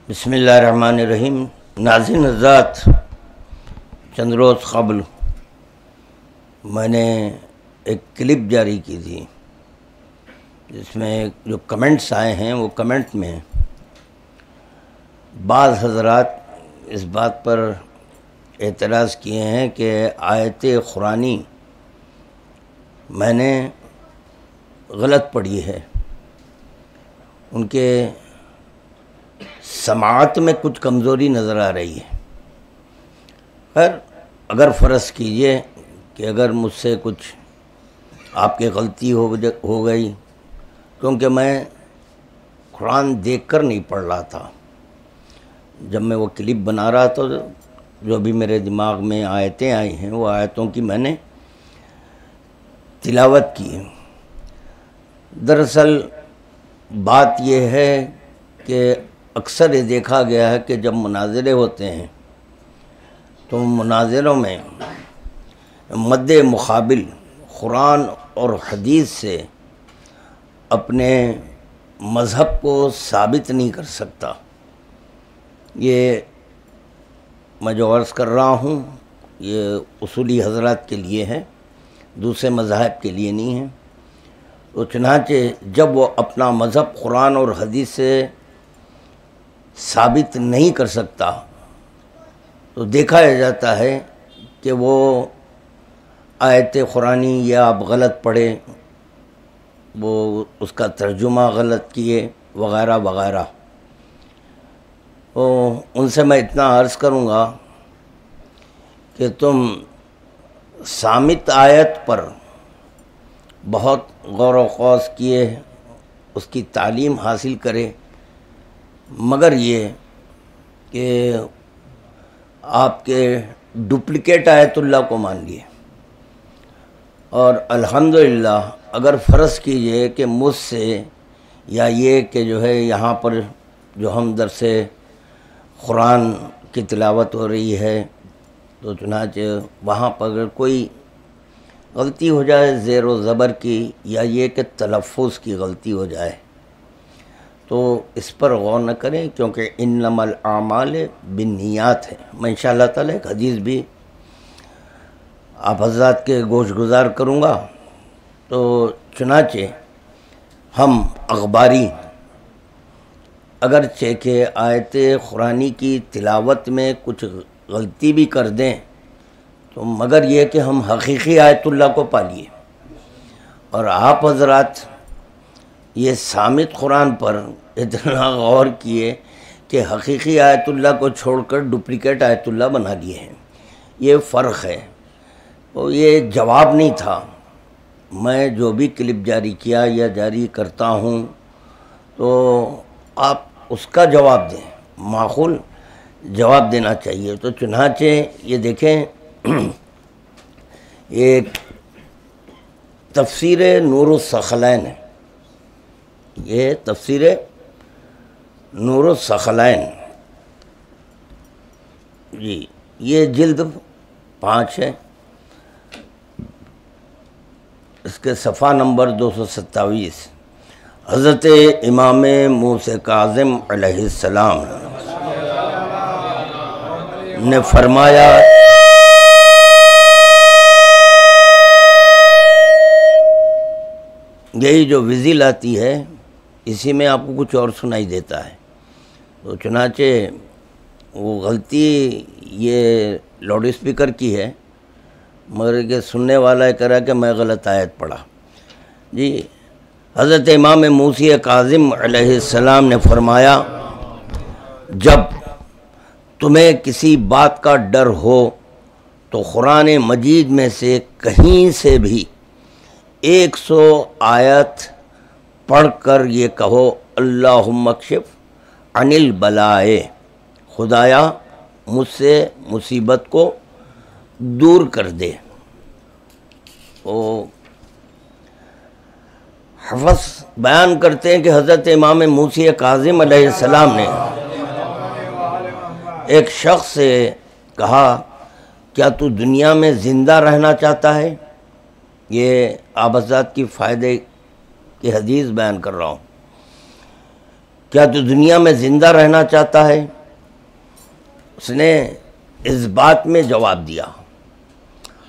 بسم اللہ الرحمن الرحیم۔ ناظرین حضرات، چند روز قبل میں نے ایک کلپ جاری کی تھی جس میں جو کمنٹس آئے ہیں وہ کمنٹ میں بعض حضرات اس بات پر اعتراض کیے ہیں کہ آیت قرآنی میں نے غلط پڑھی ہے، ان کے سماعت میں کچھ کمزوری نظر آ رہی ہے۔ خیر، اگر فرض کیجئے کہ اگر مجھ سے کچھ آپ کی غلطی ہو گئی، کیونکہ میں قرآن دیکھ کر نہیں پڑھ رہا تھا، جب میں وہ کلپ بنا رہا تھا جو بھی میرے دماغ میں آیتیں آئی ہیں وہ آیتوں کی میں نے تلاوت کی ہے۔ دراصل بات یہ ہے کہ اکثر یہ دیکھا گیا ہے کہ جب مناظرے ہوتے ہیں تو مناظروں میں مد مقابل قرآن اور حدیث سے اپنے مذہب کو ثابت نہیں کر سکتا۔ یہ میں جو عرض کر رہا ہوں یہ اصولی حضرات کے لیے ہے، دوسرے مذاہب کے لیے نہیں ہے۔ تو چنانچہ جب وہ اپنا مذہب قرآن اور حدیث سے ثابت نہیں کر سکتا تو دیکھا جاتا ہے کہ وہ آیت قرآنی یا آپ غلط پڑھے، وہ اس کا ترجمہ غلط کیے وغیرہ وغیرہ۔ تو ان سے میں اتنا عرض کروں گا کہ تم صامت آیت پر بہت غور و خوض کیے، اس کی تعلیم حاصل کرے، مگر یہ کہ آپ کے ڈپلیکیٹ آیت اللہ کو مان لیے۔ اور الحمدللہ اگر فرض کیجئے کہ مجھ سے یا یہ کہ جو ہے یہاں پر جو ہم درس قرآن کی تلاوت ہو رہی ہے تو چنانچہ وہاں پر اگر کوئی غلطی ہو جائے زیر و زبر کی یا یہ کہ تلفظ کی غلطی ہو جائے تو اس پر غور نہ کریں، کیونکہ انما الاعمال بالنیات ہے۔ میں انشاءاللہ تعالی ایک حدیث بھی آپ حضرات کے گوش گزار کروں گا۔ تو چنانچہ ہم اخباری اگرچہ کہ آیت قرآنی کی تلاوت میں کچھ غلطی بھی کر دیں تو مگر یہ کہ ہم حقیقی آیت اللہ کو پالیے، اور آپ حضرات یہ صامت قرآن پر اتنا غور کیے کہ حقیقی آیت اللہ کو چھوڑ کر ڈپلیکیٹ آیت اللہ بنا لیے ہیں۔ یہ فرق ہے۔ تو یہ جواب نہیں تھا، میں جو بھی کلپ جاری کیا یا جاری کرتا ہوں تو آپ اس کا جواب دیں، معقول جواب دینا چاہیے۔ تو چنانچہ یہ دیکھیں، یہ تفسیر نور الثقلین ہے، یہ تفسیر نور الثقلین جی، یہ جلد 5 ہے، اس کے صفحہ نمبر 227۔ حضرت امام موسیٰ کاظم علیہ السلام نے فرمایا، یہی جو وزل آتی ہے اسی میں آپ کو کچھ اور سنائی دیتا ہے۔ تو چنانچہ وہ غلطی یہ لاؤڈ اسپیکر کی ہے، مگر کہ سننے والا کہہ رہا کہ میں غلط آیت پڑھا۔ جی، حضرت امام موسیٰ کاظم علیہ السلام نے فرمایا، جب تمہیں کسی بات کا ڈر ہو تو قرآن مجید میں سے کہیں سے بھی 100 آیت پڑھ کر یہ کہو، اللہم اکشف عن البلائے، خدایا مجھ سے مصیبت کو دور کر دے۔ تو حفظ بیان کرتے ہیں کہ حضرت امام موسیٰ کاظم علیہ السلام نے ایک شخص سے کہا، کیا تو دنیا میں زندہ رہنا چاہتا ہے؟ یہ آپ حضرات کی فائدے کی حدیث بیان کر رہا ہوں۔ کیا تو دنیا میں زندہ رہنا چاہتا ہے؟ اس نے اس بات میں جواب دیا.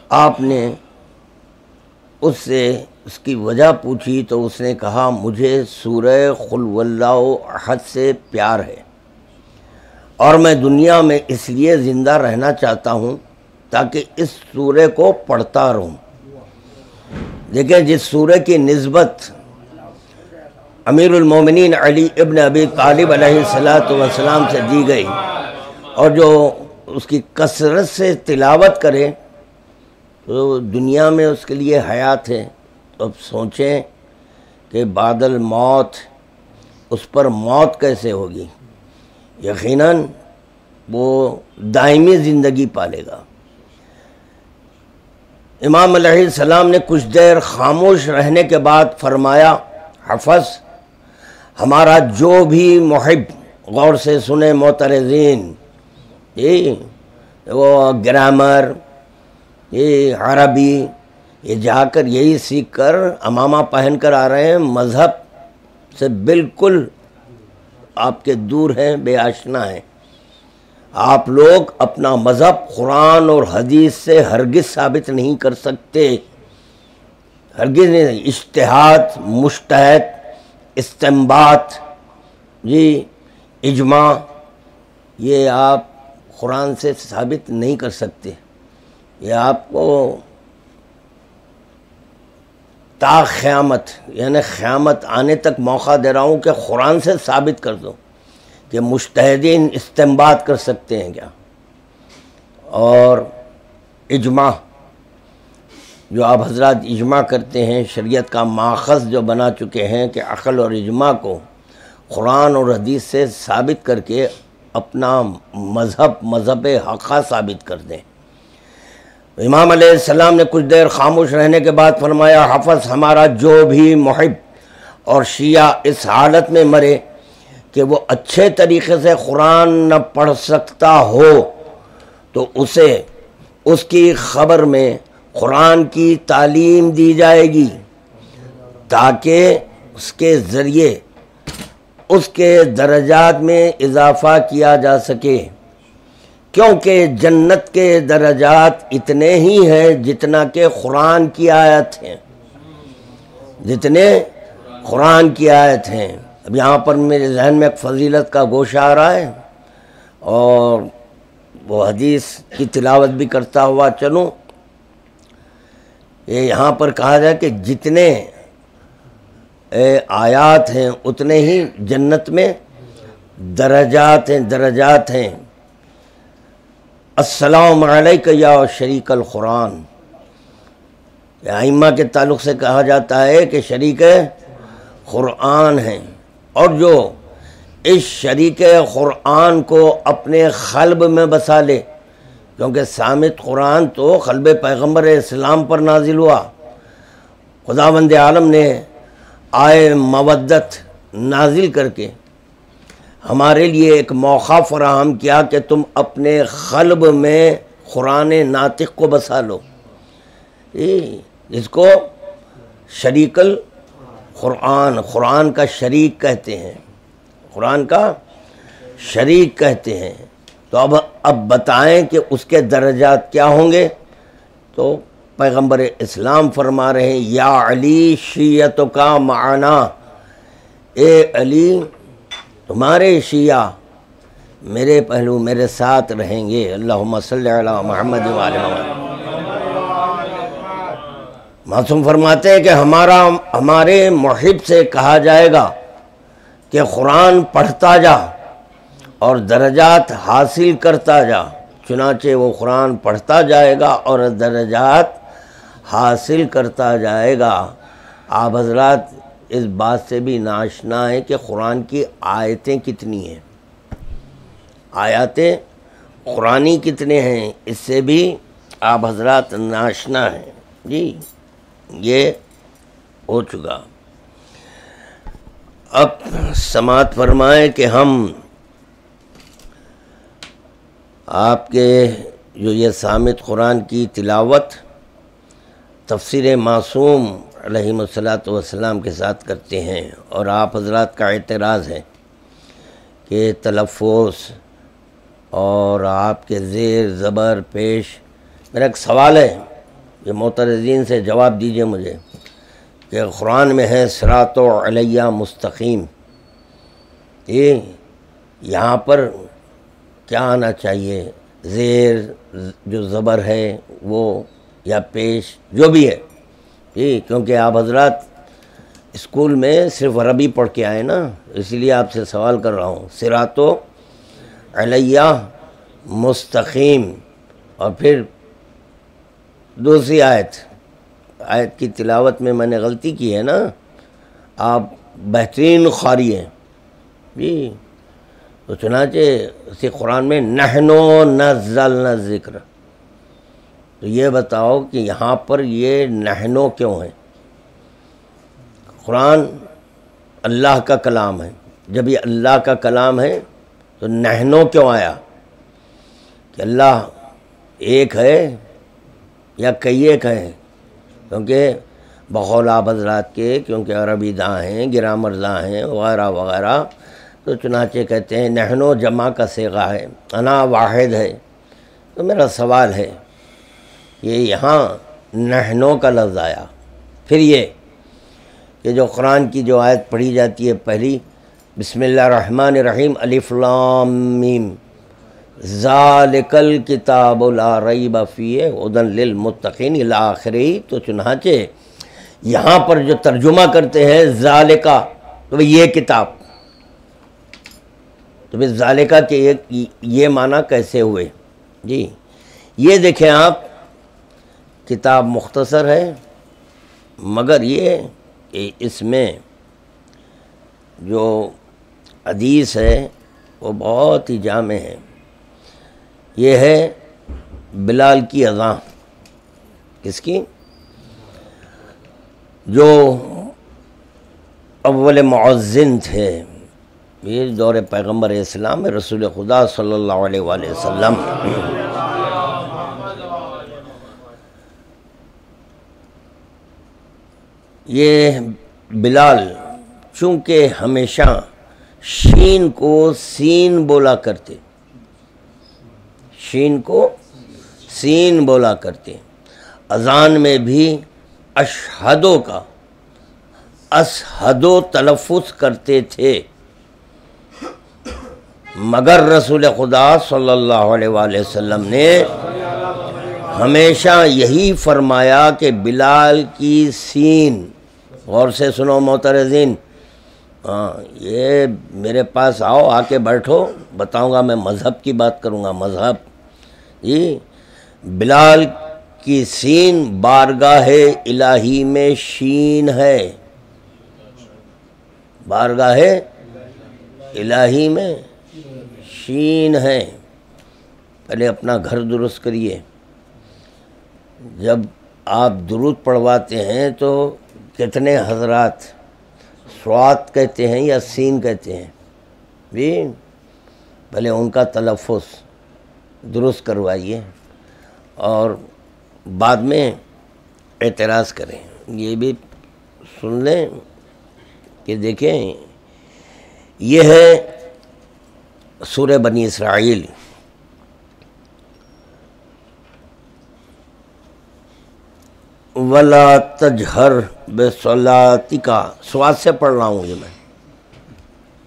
آپ نے اس سے اس کی وجہ پوچھی تو اس نے کہا مجھے سورہ قل هو اللہ احد سے پیار ہے اور میں دنیا میں اس لیے زندہ رہنا چاہتا ہوں تاکہ اس سورہ کو پڑھتا رہوں. دیکھیں جس سورہ کی نسبت امیر المومنین علی ابن ابی طالب علیہ السلام سے دی گئی اور جو اس کی کثرت سے تلاوت کرے تو دنیا میں اس کے لیے حیات ہے. تو اب سوچیں کہ بعد الموت اس پر موت کیسے ہوگی. یقیناً وہ دائمی زندگی پالے گا. امام علیہ السلام نے کچھ دیر خاموش رہنے کے بعد فرمایا حفظ ہمارا جو بھی محب، غور سے سنیں معترضین، وہ گرامر، یہ عربی، یہ جا کر یہی سیکھ کر امامہ پہن کر آ رہے ہیں، مذہب سے بالکل آپ کے دور ہیں، بے آشنا ہیں. آپ لوگ اپنا مذہب قرآن اور حدیث سے ہرگز ثابت نہیں کر سکتے، ہرگز نہیں. اجتہاد، مجتہد، استنباط، اجماع، یہ آپ قرآن سے ثابت نہیں کر سکتے. یہ آپ کو تا قیامت، یعنی قیامت آنے تک موقع دے رہا ہوں کہ قرآن سے ثابت کر دو کہ مجتہدین استنباط کر سکتے ہیں کیا. اور اجماع، جو آپ حضرات اجماع کرتے ہیں، شریعت کا ماخذ جو بنا چکے ہیں کہ عقل اور اجماع کو قرآن اور حدیث سے ثابت کر کے اپنا مذہب حقہ ثابت کر دیں. امام علیہ السلام نے کچھ دیر خاموش رہنے کے بعد فرمایا حفظ ہمارا جو بھی محب اور شیعہ اس حالت میں مرے کہ وہ اچھے طریقے سے قرآن نہ پڑھ سکتا ہو تو اسے اس کی خبر میں قرآن کی تعلیم دی جائے گی تاکہ اس کے ذریعے اس کے درجات میں اضافہ کیا جا سکے، کیونکہ جنت کے درجات اتنے ہی ہیں جتنا کہ قرآن کی آیت ہیں، جتنے قرآن کی آیت ہیں. اب یہاں پر میرے ذہن میں ایک فضیلت کا گوشہ آ رہا ہے اور وہ حدیث کی تلاوت بھی کرتا ہوا چلوں. یہ یہاں پر کہا جائے کہ جتنے آیات ہیں اتنے ہی جنت میں درجات ہیں. السلام علیک یا شریک القرآن، ائمہ کے تعلق سے کہا جاتا ہے کہ شریک قرآن ہیں، اور جو اس شریک قرآن کو اپنے قلب میں بسا لے، کیونکہ صامت قرآن تو قلب پیغمبر اسلام پر نازل ہوا. خداوند عالم نے آئے مودت نازل کر کے ہمارے لیے ایک موقع فراہم کیا کہ تم اپنے قلب میں قرآن ناطق کو بسا لو، جس کو شریک القرآن، قرآن کا شریک کہتے ہیں، قرآن کا شریک کہتے ہیں. تو اب بتائیں کہ اس کے درجات کیا ہوں گے. تو پیغمبر اسلام فرما رہے ہیں یا علی شیعتو کا معنا، اے علی تمہارے شیعہ میرے پہلو میرے ساتھ رہیں گے. اللہم صلی علی محمد و آل محمد. معصوم فرماتے ہیں کہ ہمارے محب سے کہا جائے گا کہ قرآن پڑھتا جا اور درجات حاصل کرتا جا. چنانچہ وہ قرآن پڑھتا جائے گا اور درجات حاصل کرتا جائے گا. آپ حضرات اس بات سے بھی ناشنا ہے کہ قرآن کی آیتیں کتنی ہیں، آیاتیں قرآنی کتنے ہیں، اس سے بھی آپ حضرات ناشنا ہیں. جی یہ ہو چکا. اب سماعت فرمائیں کہ ہم آپ کے جو یہ صامت قرآن کی تلاوت تفسیر معصوم علیہ الصلاۃ والسلام کے ساتھ کرتے ہیں، اور آپ حضرات کا اعتراض ہے کہ تلفظ اور آپ کے زیر زبر پیش. میرا ایک سوال ہے، یہ معترضین سے جواب دیجئے مجھے، کہ قرآن میں ہے صراط علیہ مستقیم، یہ یہاں پر کیا آنا چاہیے؟ زیر جو زبر ہے وہ یا پیش جو بھی ہے؟ کیونکہ آپ حضرات اسکول میں صرف عربی پڑھ کے آئے نا، اسی لیے آپ سے سوال کر رہا ہوں. صراط علیہ مستقیم، اور پھر دوسری آیت کی تلاوت میں نے غلطی کی ہے نا، آپ بہترین قاری ہیں جی. تو چنانچہ اسی قرآن میں نحنو نزلنا الذکر، تو یہ بتاؤ کہ یہاں پر یہ نحنو کیوں ہے؟ قرآن اللہ کا کلام ہے، جب یہ اللہ کا کلام ہے تو نحنو کیوں آیا؟ کہ اللہ ایک ہے یا کئی ایک ہیں؟ کیونکہ بقول آپ حضرات کے، کیونکہ عربی داں ہیں، گرامر داں ہیں وغیرہ وغیرہ، تو چنانچہ کہتے ہیں نحنو جمع کا صیغہ ہے، انا واحد ہے. تو میرا سوال ہے، یہ یہاں نحنو کا لفظ آیا، پھر یہ کہ جو قرآن کی جو آیت پڑھی جاتی ہے پہلی، بسم اللہ الرحمن الرحیم الف لام میم ذالک الکتاب لا ریب فیہ ھدی للمتقین الی آخرہ، تو چنانچہ یہاں پر جو ترجمہ کرتے ہیں ذالکہ، تو یہ کتاب، تو پھر ذالکہ کے یہ معنی کیسے ہوئے جی؟ یہ دیکھیں آپ، کتاب مختصر ہے، مگر یہ اس میں جو حدیث ہے وہ بہت ہی جامع ہے. یہ ہے بلال کی اذان، کس کی؟ جو اول مؤذن تھے، یہ دور پیغمبر اسلام رسول خدا صلی اللہ علیہ وآلہ وسلم. یہ بلال چونکہ ہمیشہ شین کو سین بولا کرتے، شین کو سین بولا کرتے، اذان میں بھی اشہدو کا اشہدو تلفظ کرتے تھے، مگر رسول خدا صلی اللہ علیہ وآلہ وسلم نے ہمیشہ یہی فرمایا کہ بلال کی سین، غور سے سنو معترضین، یہ میرے پاس آؤ، آ کے بیٹھو، بتاؤں گا، میں مذہب کی بات کروں گا، مذہب جی. بلال کی سین بارگاہ الہی میں شین ہے، بارگاہ الہی میں شین ہے. پہلے اپنا گھر درست کریے، جب آپ درود پڑھواتے ہیں تو کتنے حضرات سوات کہتے ہیں یا سین کہتے ہیں جی؟ پہلے ان کا تلفظ درست کروائیے اور بعد میں اعتراض کریں. یہ بھی سن لیں کہ دیکھیں، یہ ہے سورہ بنی اسرائیل، وَلَا تَجْهَرْ بِصَلَاتِكَ، سواد سے پڑھ رہا ہوں یہ میں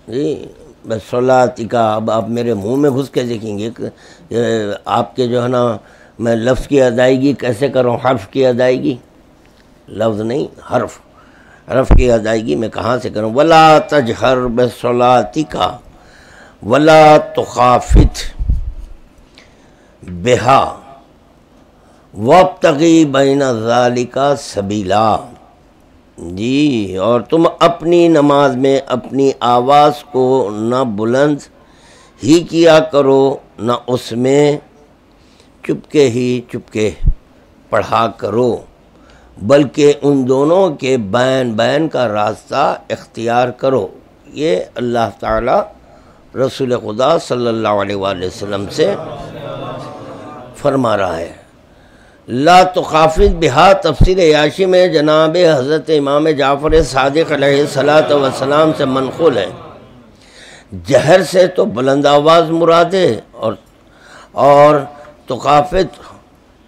جی، بِصَلَاتِكَ. اب آپ میرے منہ میں گھس کے دیکھیں گے کہ آپ کے جو ہے نا، میں لفظ کی ادائیگی کیسے کروں، حرف کی ادائیگی، لفظ نہیں حرف کی ادائیگی میں کہاں سے کروں؟ وَلَا تَجْهَرْ بِصَلَاتِكَ وَلَا تُخَافِتْ بِهَا وَابْتَغِي بَيْنَ ذَلِكَ سَبِيلًا جی. اور تم اپنی نماز میں اپنی آواز کو نہ بلند ہی کیا کرو، نہ اس میں چپکے پڑھا کرو، بلکہ ان دونوں کے بین کا راستہ اختیار کرو. یہ اللہ تعالی رسول خدا صلی اللہ علیہ وآلہ وسلم سے فرما رہا ہے. لا تخافت بہا تفسیر عیاشی میں جناب حضرت امام جعفر صادق علیہ الصلوۃ والسلام سے منقول ہے. جہر سے تو بلند آواز مراد ہے، اور تخافت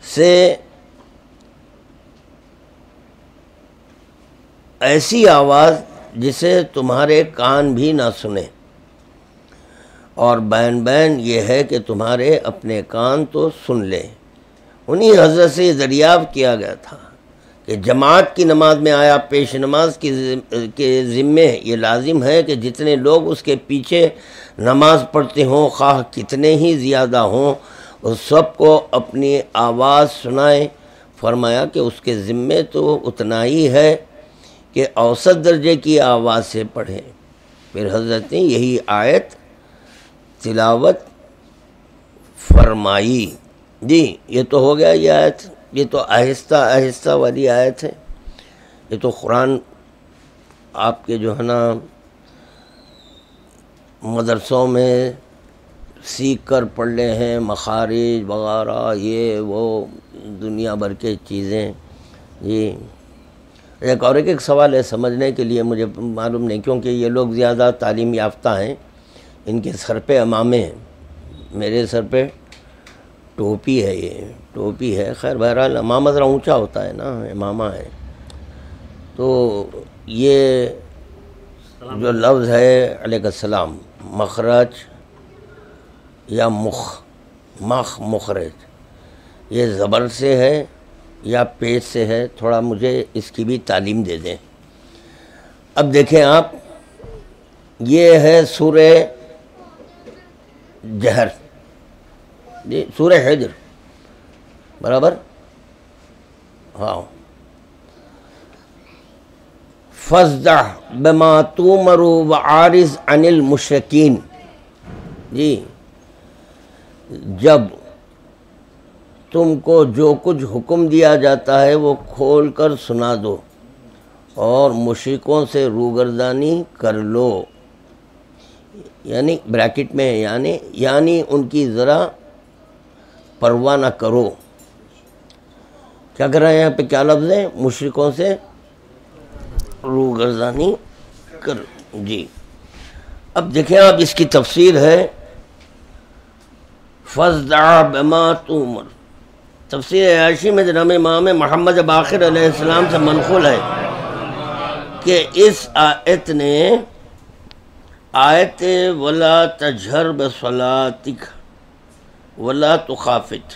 سے ایسی آواز جسے تمہارے کان بھی نہ سنیں، اور بین بین یہ ہے کہ تمہارے اپنے کان تو سن لیں۔ انہی حضرت سے دریافت کیا گیا تھا کہ جماعت کی نماز میں آیا پیش نماز کے ذمے یہ لازم ہے کہ جتنے لوگ اس کے پیچھے نماز پڑھتے ہوں، خواہ کتنے ہی زیادہ ہوں، اس سب کو اپنی آواز سنائیں۔ فرمایا کہ اس کے ذمے تو اتنا ہی ہے کہ اوسط درجے کی آواز سے پڑھیں۔ پھر حضرت نے یہی آیت تلاوت فرمائی۔ جی یہ تو ہو گیا، یہ آیت، یہ تو آہستہ آہستہ والی آیت ہے۔ یہ تو قرآن آپ کے جو ہے نا مدرسوں میں سیکھ کر پڑھ لے ہیں، مخارج وغیرہ یہ وہ دنیا بھر کے چیزیں۔ جی ایک اور ایک سوال ہے سمجھنے کے لیے، مجھے معلوم نہیں کیونکہ یہ لوگ زیادہ تعلیم یافتہ ہیں، ان کے سر پہ عمامے ہیں، میرے سر پہ ٹوپی ہے، یہ ٹوپی ہے۔ خیر بہرحال عمامہ ذرا اونچا ہوتا ہے نا، امامہ ہے۔ تو یہ جو لفظ ہے علیہ السلام، مخرج یا مخرج، یہ زبر سے ہے یا پیش سے ہے؟ تھوڑا مجھے اس کی بھی تعلیم دے دیں۔ اب دیکھیں آپ، یہ ہے سورہ جہر، جی سورہ حجر برابر، ہاں۔ فَاصْدَعْ بِمَا تُؤْمَرُ وَأَعْرِضْ عَنِ الْمُشْرِكِينَ۔ جی جب تم کو جو کچھ حکم دیا جاتا ہے وہ کھول کر سنا دو، اور مشرکوں سے روگردانی کر لو، یعنی بریکٹ میں ہے، یعنی ان کی ذرا پرواہ نہ کرو۔ کیا کر رہے ہیں یہاں پہ، کیا لفظ ہے؟ مشرکوں سے روگردانی کر۔ جی اب دیکھیں آپ، اس کی تفسیر ہے فَاصْدَعْ بِمَا تُؤْمَرُ۔ تفسیر عیاشی میں جناب امام محمد باقر علیہ السلام سے منقول ہے کہ اس آیت نے آیت وَلَا تَجْهَرْ بِصَلَاتِكَ وَلَا تُخَافِتْ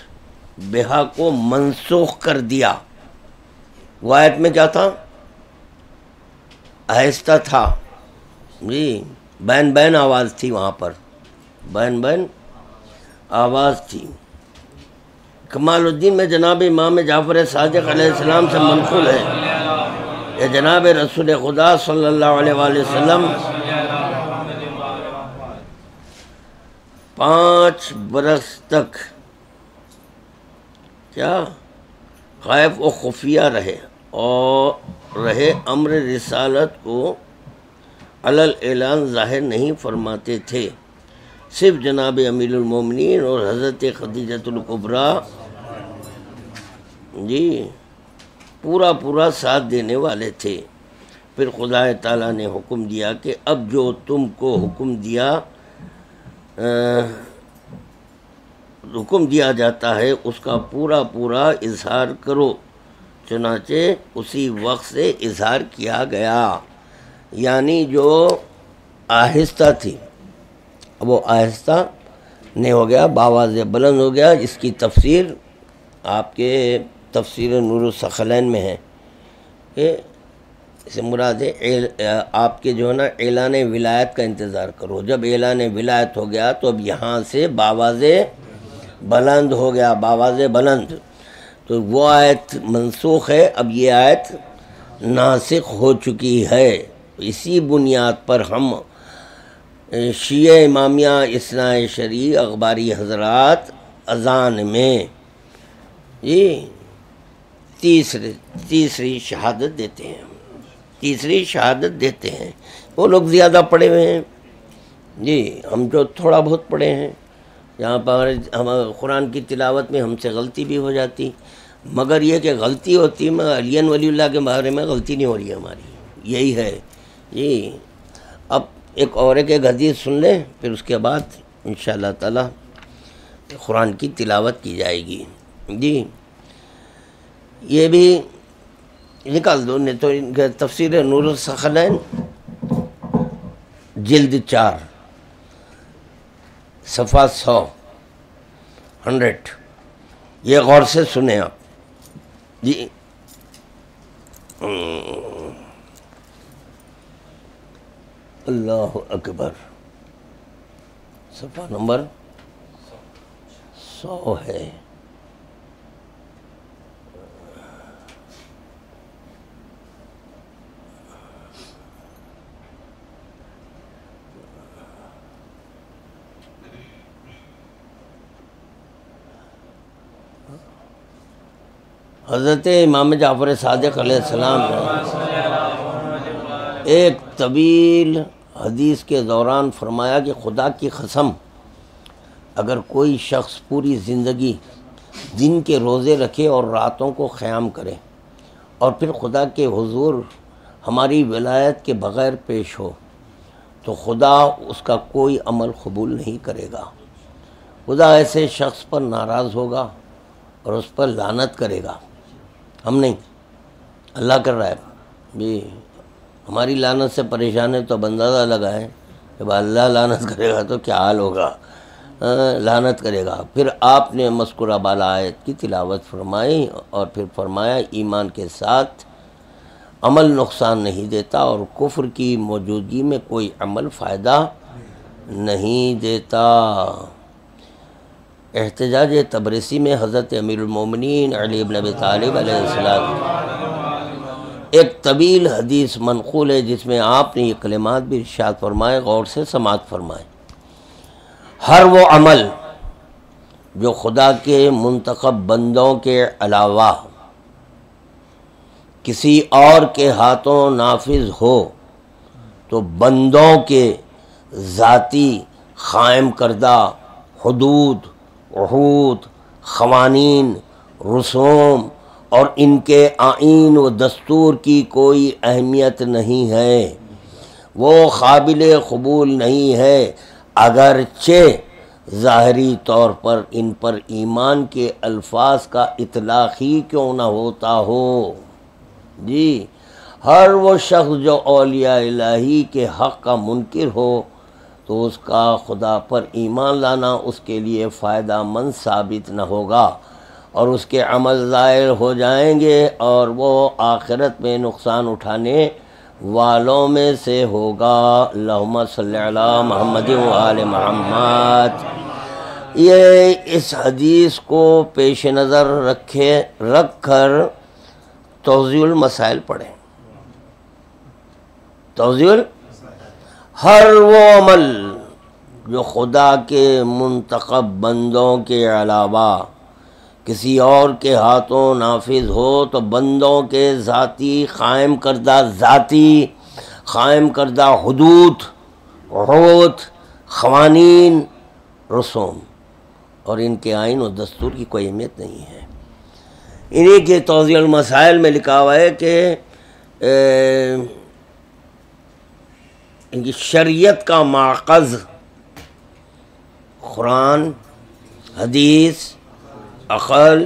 بِهَا کو منسوخ کر دیا۔ وہ آیت میں کیا تھا؟ آہستہ تھا، جی بین بین آواز تھی، وہاں پر بین بین آواز تھی۔ کمال الدین میں جناب امام جعفر صادق علیہ السلام سے منقول ہے کہ جناب رسول خدا صلی اللہ علیہ وآلہ وسلم 5 برس تک کیا غائب و خفیہ رہے، اور امر رسالت کو علل اعلان ظاہر نہیں فرماتے تھے۔ صرف جناب امیر المومنین اور حضرت خدیجۃ الکبریٰ جی پورا ساتھ دینے والے تھے۔ پھر خدا تعالیٰ نے حکم دیا کہ اب جو تم کو حکم دیا جاتا ہے اس کا پورا اظہار کرو۔ چنانچہ اسی وقت سے اظہار کیا گیا، یعنی جو آہستہ تھی وہ آہستہ نہیں ہو گیا، باواز بلند ہو گیا۔ اس کی تفسیر آپ کے تفسیر نور الثقلین میں ہے کہ اسے مراد ہے آپ کے جو ہے نا اعلان ولایت کا انتظار کرو۔ جب اعلان ولایت ہو گیا تو اب یہاں سے باواز بلند ہو گیا، باواز بلند، تو وہ آیت منسوخ ہے، اب یہ آیت ناسخ ہو چکی ہے۔ اسی بنیاد پر ہم شیعہ امامیہ اثنا عشری اخباری حضرات اذان میں تیسری شہادت دیتے ہیں۔ وہ لوگ زیادہ پڑھے ہوئے ہیں، جی ہم جو تھوڑا بہت پڑھے ہیں، یہاں پر ہم قرآن کی تلاوت میں ہم سے غلطی بھی ہو جاتی، مگر یہ کہ غلطی ہوتی، مگر علی ولی اللہ کے بارے میں غلطی نہیں ہو رہی ہے ہماری، یہی ہے۔ جی اب ایک حدیث سن لیں، پھر اس کے بعد انشاءاللہ تعالی قرآن کی تلاوت کی جائے گی. جی یہ بھی نکال دو، نہیں تو ان کا تفسیر نور الثقلین جلد 4 صفحہ 100 یہ غور سے سنیں آپ. جی اللہ اکبر، صفحہ نمبر 100 ہے. حضرت امام جعفر صادق علیہ السلام نے ایک طویل حدیث کے دوران فرمایا کہ خدا کی قسم اگر کوئی شخص پوری زندگی دن کے روزے رکھے اور راتوں کو قیام کرے اور پھر خدا کے حضور ہماری ولایت کے بغیر پیش ہو تو خدا اس کا کوئی عمل قبول نہیں کرے گا. خدا ایسے شخص پر ناراض ہوگا اور اس پر لعنت کرے گا. ہم نہیں، اللہ کر رہا ہے. جی ہماری لعنت سے پریشان ہے تو اب اندازہ لگائیں کہ اللہ لعنت کرے گا تو کیا حال ہوگا. لعنت کرے گا. پھر آپ نے مذکورہ بالا آیت کی تلاوت فرمائی اور پھر فرمایا ایمان کے ساتھ عمل نقصان نہیں دیتا اور کفر کی موجودگی میں کوئی عمل فائدہ نہیں دیتا. احتجاج تبریسی میں حضرت امیر المومنین علی بن ابی طالب علیہ السلام ایک طویل حدیث منقول ہے جس میں آپ نے یہ کلمات بھی ارشاد فرمائے، غور سے سماعت فرمائے. ہر وہ عمل جو خدا کے منتخب بندوں کے علاوہ کسی اور کے ہاتھوں نافذ ہو تو بندوں کے ذاتی قائم کردہ حدود، عہود، قوانین، رسوم اور ان کے آئین و دستور کی کوئی اہمیت نہیں ہے. وہ قابل قبول نہیں ہے اگرچہ ظاہری طور پر ان پر ایمان کے الفاظ کا اطلاق ہی کیوں نہ ہوتا ہو. جی ہر وہ شخص جو اولیاء الہی کے حق کا منکر ہو تو اس کا خدا پر ایمان لانا اس کے لیے فائدہ مند ثابت نہ ہوگا اور اس کے عمل ظاہر ہو جائیں گے اور وہ آخرت میں نقصان اٹھانے والوں میں سے ہوگا. اللہم صلی علی محمد و آل محمد. یہ اس حدیث کو پیش نظر رکھ کر توضیح المسائل پڑھیں. توضیح ہر وہ عمل جو خدا کے منتخب بندوں کے علاوہ کسی اور کے ہاتھوں نافذ ہو تو بندوں کے ذاتی قائم کردہ حدود، عہود، قوانین، رسوم اور ان کے آئین و دستور کی کوئی اہمیت نہیں ہے. انہی کے توضیح المسائل میں لکھا ہوا ہے کہ ان کی شریعت کا ماخذ قرآن، حدیث، عقل،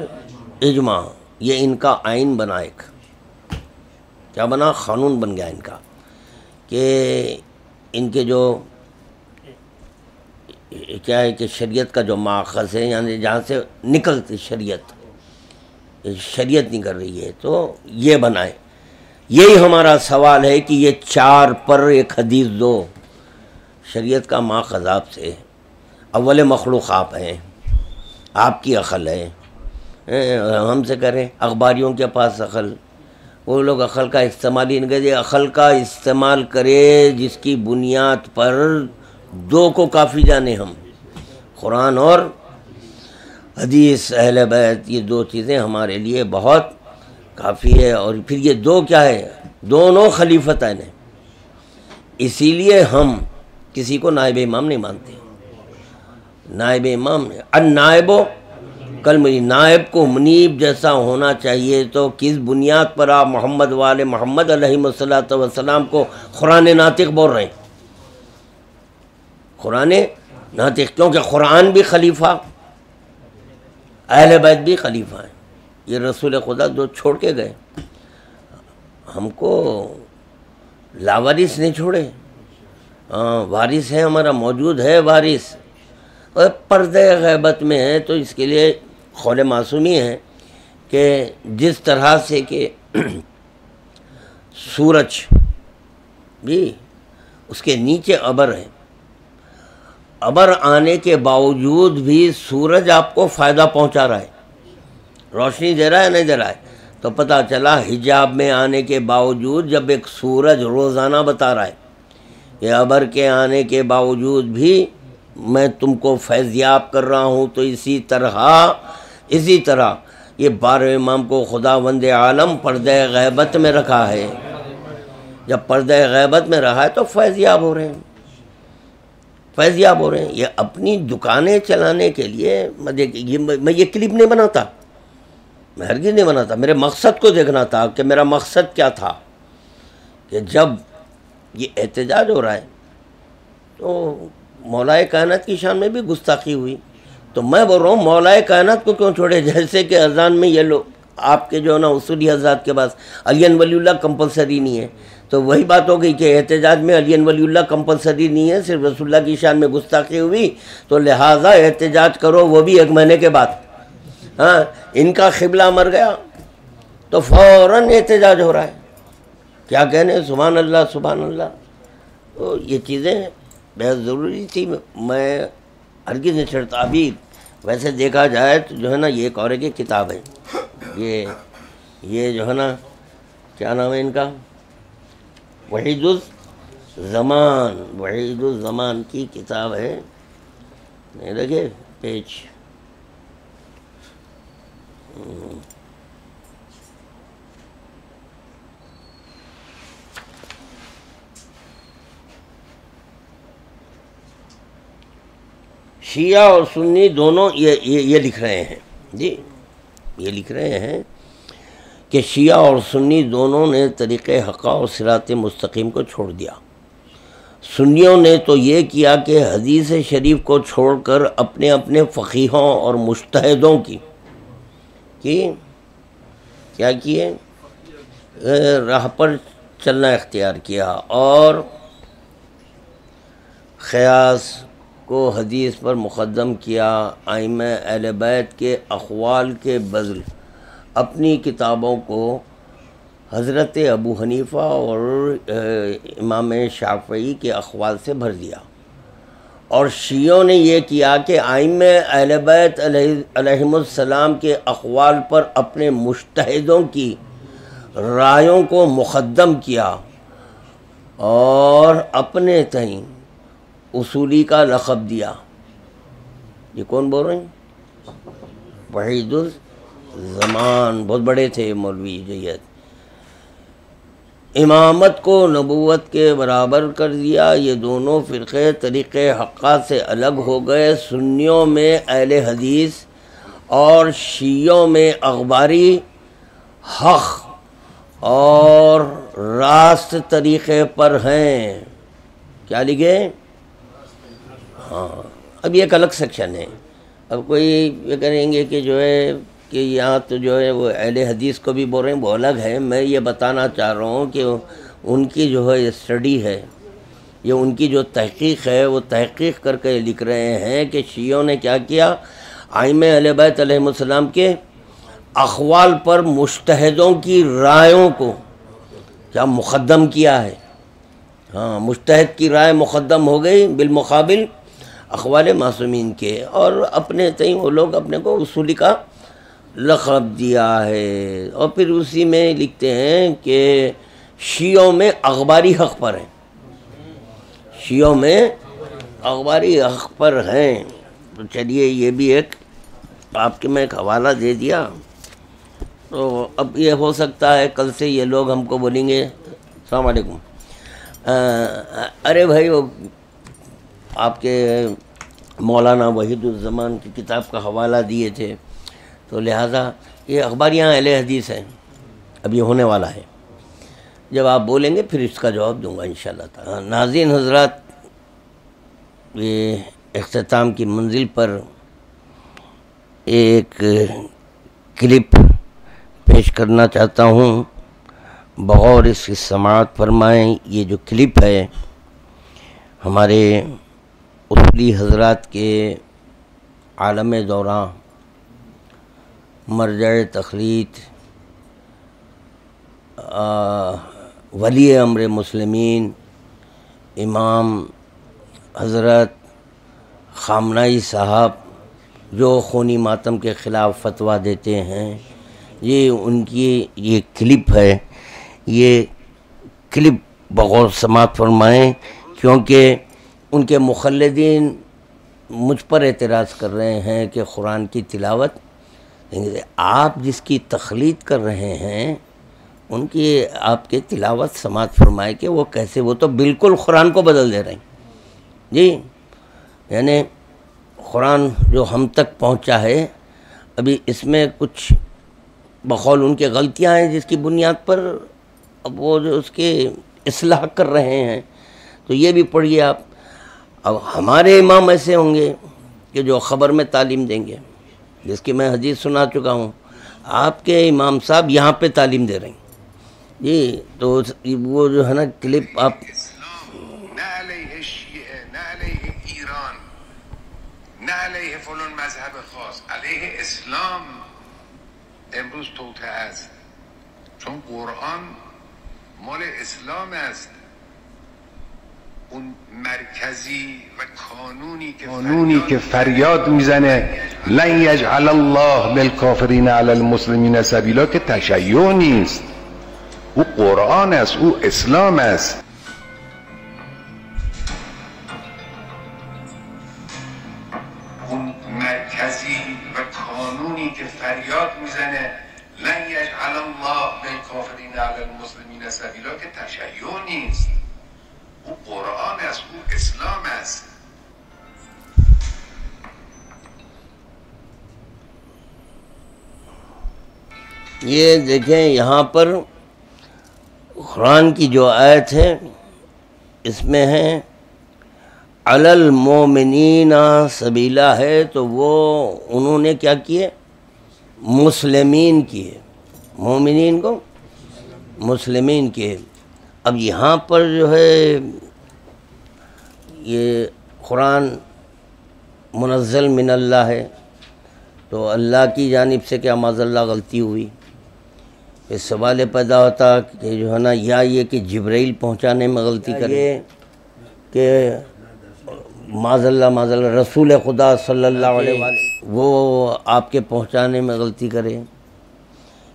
اجماع، یہ ان کا آئین بنا. ایک کیا بنا؟ قانون بن گیا ان کا کہ ان کے جو کیا ہے کہ شریعت کا جو ماخذ ہے، یعنی جہاں سے نکلتی شریعت نکل رہی ہے تو یہ بنائے. یہی ہمارا سوال ہے کہ یہ 4 پر ایک حدیث دو. شریعت کا ماخذ آپ سے، اول مخلوق آپ ہیں، آپ کی عقل ہے. ہم سے کریں اخباریوں کے پاس عقل، وہ لوگ عقل کا استعمال ہی نہیں کرتے. عقل کا استعمال کرے جس کی بنیاد پر 2 کو کافی جانے ہم، قرآن اور حدیث اہل بیت. یہ 2 چیزیں ہمارے لیے بہت کافی ہے. اور پھر یہ 2 کیا ہے؟ دونوں خلیفتین ہیں. اسی لیے ہم کسی کو نائب امام نہیں مانتے. نائب امام النائب نائب کو منیب جیسا ہونا چاہیے. تو کس بنیاد پر آپ محمد وآل محمد علیہ الصلوۃ والسلام کو قرآن ناطق بول رہے ہیں؟ قرآن ناطق، کیونکہ قرآن بھی خلیفہ، اہل بیت بھی خلیفہ ہیں. یہ رسول خدا جو چھوڑ کے گئے، ہم کو لاوارث نہیں چھوڑے. ہاں وارث ہے ہمارا، موجود ہے وارث، اور پردہ غیبت میں ہے. تو اس کے لیے قول معصومی ہے کہ جس طرح سے کہ سورج بھی اس کے نیچے ابر ہے، ابر آنے کے باوجود بھی سورج آپ کو فائدہ پہنچا رہا ہے، روشنی دے رہا ہے نہیں دے رہا ہے. تو پتہ چلا حجاب میں آنے کے باوجود جب ایک سورج روزانہ بتا رہا ہے کہ ابر کے آنے کے باوجود بھی میں تم کو فیضیاب کر رہا ہوں، تو اسی طرح یہ 12 امام کو خداوند عالم پردہ غیبت میں رکھا ہے. جب پردہ غیبت میں رہا ہے تو فیضیاب ہو رہے ہیں، فیضیاب ہو رہے ہیں. یہ اپنی دکانیں چلانے کے لیے میں یہ کلپ نہیں بناتا، میں ہرگز نہیں بناتا. میرے مقصد کو دیکھنا تھا کہ میرا مقصد کیا تھا، کہ جب یہ احتجاج ہو رہا ہے تو مولائے کائنات کی شان میں بھی گستاخی ہوئی. تو میں بول رہا ہوں مولائے کائنات کو کیوں چھوڑے؟ جیسے کہ اذان میں یہ لوگ آپ کے جو ہے نا اصولی حضرات کے پاس علی ولی اللہ کمپلسری نہیں ہے، تو وہی بات ہو گئی کہ احتجاج میں علی ولی اللہ کمپلسری نہیں ہے، صرف رسول اللہ کی شان میں گستاخی ہوئی، تو لہٰذا احتجاج کرو، وہ بھی 1 مہینے کے بعد. ہاں ان کا قبلہ مر گیا تو فوراً احتجاج ہو رہا ہے. کیا کہنے، سبحان اللہ سبحان اللہ. تو یہ چیزیں بہت ضروری تھی. میں ہرگز نہیں چھڑتا. ابھی ویسے دیکھا جائے تو جو ہے نا یہ ایک اور کی کتاب ہے، یہ جو ہے نا کیا نام ہے ان کا، وحید الزمان کی کتاب ہے. نہیں دیکھے پیج شیعہ اور سنی دونوں یہ لکھ رہے ہیں جی، یہ لکھ رہے ہیں کہ شیعہ اور سنی دونوں نے طریق حقہ اور صراط مستقیم کو چھوڑ دیا. سنیوں نے تو یہ کیا کہ حدیث شریف کو چھوڑ کر اپنے اپنے فقیہوں اور مجتہدوں کی کیا کیے راہ پر چلنا اختیار کیا، اور قیاس کو حدیث پر مقدم کیا. ائمہ اہل بیت کے اقوال کے بدل اپنی کتابوں کو حضرت ابو حنیفہ اور امام شافعی کے اقوال سے بھر دیا. اور شیعوں نے یہ کیا کہ ائمہ اہل بیت علیہم السلام کے اقوال پر اپنے مجتہدوں کی رائوں کو مقدم کیا اور اپنے تئیں اصولی کا لقب دیا. یہ کون بول رہے ہیں؟ وحید الزمان، بہت بڑے تھے مولوی جیت. امامت کو نبوت کے برابر کر دیا. یہ دونوں فرقے طریق حقہ سے الگ ہو گئے. سنیوں میں اہل حدیث اور شیعوں میں اخباری حق اور راست طریقے پر ہیں. کیا لکھے؟ ہاں اب یہ ایک الگ سیکشن ہے. اب کوئی یہ کریں گے کہ جو ہے کہ یہاں تو جو ہے وہ اہل حدیث کو بھی بول رہے ہیں، وہ الگ ہے. میں یہ بتانا چاہ رہا ہوں کہ ان کی جو ہے اسٹڈی ہے، یہ ان کی جو تحقیق ہے، وہ تحقیق کر کے لکھ رہے ہیں کہ شیعوں نے کیا کیا، ائمہ اہل بیت علیہ السلام کے اقوال پر مجتہدوں کی رائوں کو کیا مقدم کیا ہے. ہاں مجتہد کی رائے مقدم ہو گئی بالمقابل اقوال معصومین کے، اور اپنے تئیں وہ لوگ اپنے کو اصولی کا لقب دیا ہے. اور پھر اسی میں لکھتے ہیں کہ شیعوں میں اخباری حق پر ہیں، شیعوں میں اخباری حق پر ہیں. تو چلیے یہ بھی ایک آپ کے میں ایک حوالہ دے دیا. تو اب یہ ہو سکتا ہے کل سے یہ لوگ ہم کو بولیں گے السلام علیکم، ارے بھائی وہ آپ کے مولانا وحید الزمان کی کتاب کا حوالہ دیے تھے، تو لہٰذا یہ اخباریاں اہل حدیث ہیں. اب یہ ہونے والا ہے، جب آپ بولیں گے پھر اس کا جواب دوں گا انشاءاللہ تعالی. ناظرین حضرات، یہ اختتام کی منزل پر ایک کلپ پیش کرنا چاہتا ہوں، بغور اس کی سماعت فرمائیں۔ یہ جو کلپ ہے ہمارے اصولی حضرات کے عالم دوراں مرجع تخلیق ولی امر مسلمین امام حضرت خامنائی صاحب جو خونی ماتم کے خلاف فتویٰ دیتے ہیں، یہ ان کی یہ کلپ ہے۔ یہ کلپ بغور سماعت فرمائیں، کیونکہ ان کے مخلدین مجھ پر اعتراض کر رہے ہیں کہ قرآن کی تلاوت، آپ جس کی تخلیق کر رہے ہیں ان کی آپ کے تلاوت سماعت فرمائے کہ وہ کیسے، وہ تو بالکل قرآن کو بدل دے رہے ہیں جی۔ یعنی قرآن جو ہم تک پہنچا ہے، ابھی اس میں کچھ بقول ان کے غلطیاں ہیں جس کی بنیاد پر اب وہ جو اس کے اصلاح کر رہے ہیں، تو یہ بھی پڑھیے آپ۔ اب ہمارے امام ایسے ہوں گے کہ جو خبر میں تعلیم دیں گے، جس کی میں حدیث سنا چکا ہوں، آپ کے امام صاحب یہاں پہ تعلیم دے رہے ہیں جی۔ تو وہ جو ہے نا کلپ آپ نه علیه شیعه، نه علیه ایران، نه علیه فلان مذهب خاص، علیه اسلام امروز توطئه است، چون قرآن مال اسلام است. اون مرکزی و قانونی که فریاد میزنه لن یجعل الله للکافرین علی المسلمین سبیلا، که تشیع نیست، او قرآن است، او اسلام است. اون مرکزی و قانونی که فریاد میزنه لن یجعل الله للکافرین علی المسلمین سبیلا، که تشیع نیست، او قرآن است، او اسلام است. یہ دیکھیں یہاں پر قرآن کی جو آیت ہے اس میں ہے علی المومنین سبیلا ہے، تو وہ انہوں نے کیا کیے؟ مسلمین کیے، مومنین کو مسلمین کیے۔ اب یہاں پر جو ہے یہ قرآن منزل من اللہ ہے، تو اللہ کی جانب سے کیا معاذ اللہ غلطی ہوئی؟ پھر سوال پیدا ہوتا کہ جو ہے نا یا یہ کہ جبرائیل پہنچانے میں غلطی کرے کہ معاذ اللہ رسول خدا صلی اللہ علیہ وسلم وہ آپ کے پہنچانے میں غلطی کرے،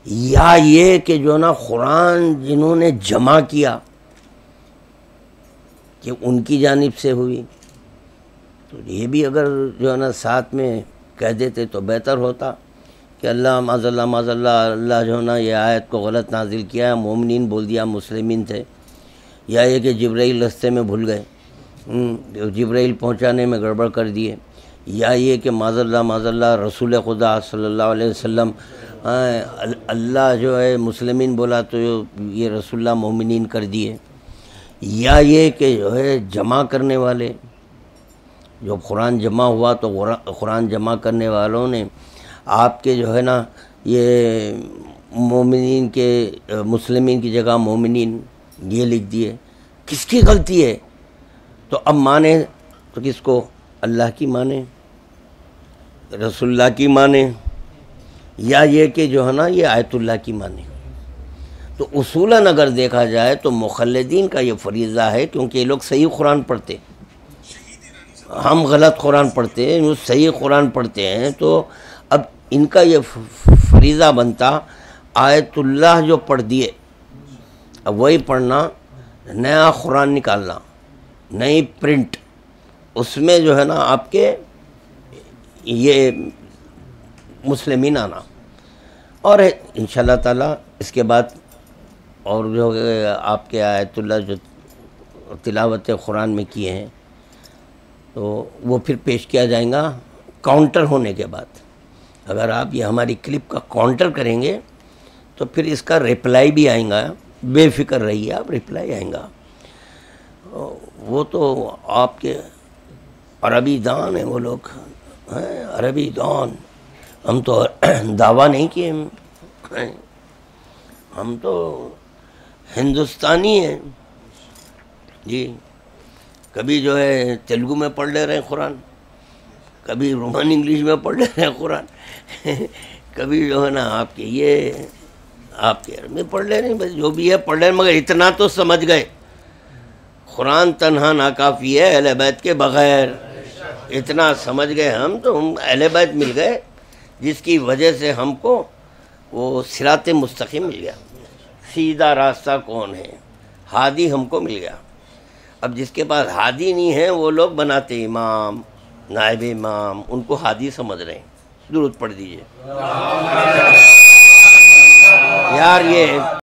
یا یہ کہ جو نا قرآن جنہوں نے جمع کیا کہ ان کی جانب سے ہوئی۔ تو یہ بھی اگر جو ہے نا ساتھ میں کہہ دیتے تو بہتر ہوتا کہ اللہ معاذ اللہ جو ہے نا یہ آیت کو غلط نازل کیا ہے، مومنین بول دیا، مسلمین تھے، یا یہ کہ جبرائیل رستے میں بھول گئے، جبرائیل پہنچانے میں گڑبڑ کر دیے، یا یہ کہ معاذ اللہ رسول خدا صلی اللہ علیہ وسلم اللہ جو ہے مسلمین بولا تو یہ رسول اللہ مومنین کر دیے، یا یہ کہ جو ہے جمع کرنے والے، جب قرآن جمع ہوا تو قرآن جمع کرنے والوں نے آپ کے جو ہے نا یہ مومنین کے مسلمین کی جگہ مومنین یہ لکھ دیے۔ کس کی غلطی ہے؟ تو اب مانے تو کس کو؟ اللہ کی مانے، رسول اللہ کی مانے، یا یہ کہ جو ہے نا یہ آیت اللہ کی مانے۔ تو اصولاً اگر دیکھا جائے تو مخلدین کا یہ فریضہ ہے، کیونکہ یہ لوگ صحیح قرآن پڑھتے، ہم غلط قرآن پڑھتے ہیں، وہ صحیح قرآن پڑھتے ہیں، تو اب ان کا یہ فریضہ بنتا آیت اللہ جو پڑھ دیے اب وہی پڑھنا، نیا قرآن نکالنا، نئی پرنٹ، اس میں جو ہے نا آپ کے یہ مسلمین آنا، اور انشاءاللہ تعالی اس کے بعد اور جو آپ کے آیت اللہ جو تلاوت قرآن میں کیے ہیں تو وہ پھر پیش کیا جائیں گا کاؤنٹر ہونے کے بعد۔ اگر آپ یہ ہماری کلپ کا کاؤنٹر کریں گے تو پھر اس کا ریپلائی بھی آئیں گا، بے فکر رہیے آپ، ریپلائی آئیں گا۔ وہ تو آپ کے عربی دان ہیں وہ لوگ، ہیں عربی دان. ہم تو دعویٰ نہیں کیے، ہم تو ہندوستانی ہیں جی. کبھی جو ہے تیلگو میں پڑھ لے رہے ہیں قرآن، کبھی رومن انگلش میں پڑھ لے رہے ہیں قرآن، کبھی جو ہے نا آپ کے یہ آپ کے عربی پڑھ لے رہے ہیں. بس جو بھی ہے پڑھ لے رہے ہیں، مگر اتنا تو سمجھ گئے قرآن تنہا ناکافی ہے اہل بیت کے بغیر. اتنا سمجھ گئے ہم تو، ہم اہل بیت مل گئے جس کی وجہ سے ہم کو وہ صراط مستقیم مل گیا. سیدھا راستہ کون ہے؟ ہادی ہم کو مل گیا. اب جس کے پاس ہادی نہیں ہے وہ لوگ بناتے امام، نائب امام، ان کو ہادی سمجھ رہے ہیں. درود پڑھ دیجئے یار. یہ